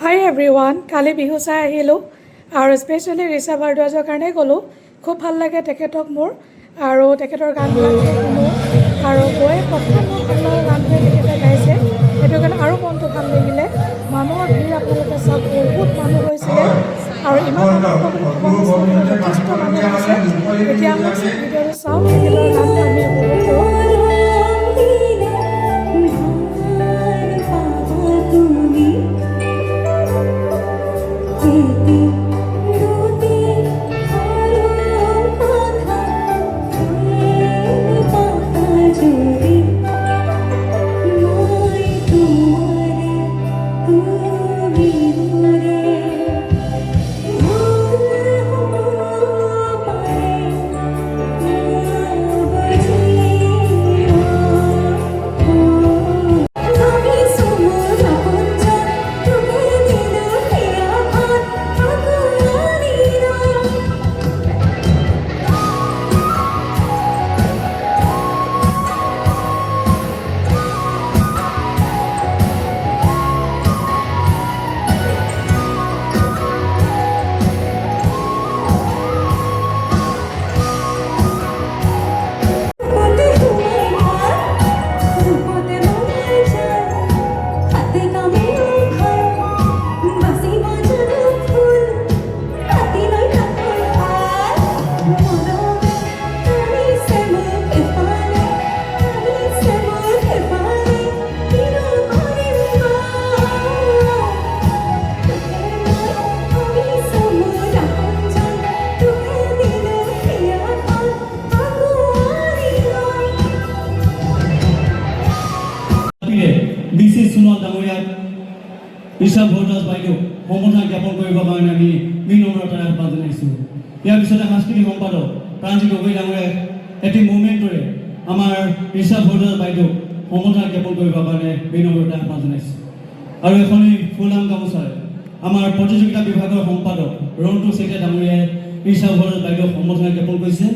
হাই everyone, কালি বিহু চাই আহিলোঁ আৰু স্পেচিয়েলি ৰিচা ভাৰদ্বাজৰ কাৰণে গ'লোঁ। খুব ভাল লাগে তেখেতক মোৰ, আৰু তেখেতৰ গানবিলাকো শুনো আৰু গৈ প্ৰথম মোৰ ভাল লগা গানটোৱে তেখেতে গাইছে, সেইটো কাৰণে আৰু মনটো ভাল লাগিলে। মানুহৰ ভিৰ আপোনালোকে চাওক, বহুত মানুহ হৈছিলে আৰু ইমান মানুহ হ'ব বুলি ভবা নাছিলোঁ, কিন্তু যথেষ্ট মানুহ হৈছে। এতিয়া আহকচোন ভিডিঅ'টো চাওক, তেখেতৰ গানটো আমি উপভোগ কৰোঁ। ৰিচা ভাৰদ্বাজ বাইদেউ সম্বৰ্ধনা জ্ঞাপন কৰিবৰ কাৰণে আমি বিনম্ৰতাৰে আহ্বান জনাইছোঁ। ইয়াৰ পিছতে সাংস্কৃতিক সম্পাদক প্ৰাণজিৎ গগৈ ডাঙৰীয়াই এটি মুভমেণ্টৰে আমাৰ ৰিচা ভাৰদ্বাজ বাইদেউক সম্বৰ্ধনা জ্ঞাপন কৰিবৰ কাৰণে বিনম্ৰতাৰে আহ্বান জনাইছোঁ। আৰু এখনি ফুলাম গামোচাৰে আমাৰ প্ৰতিযোগিতা বিভাগৰ সম্পাদক ৰন্টু চেতিয়া ডাঙৰীয়াই ৰিচা ভাৰদ্বাজ বাইদেউক সম্বৰ্ধনা জ্ঞাপন কৰিছে।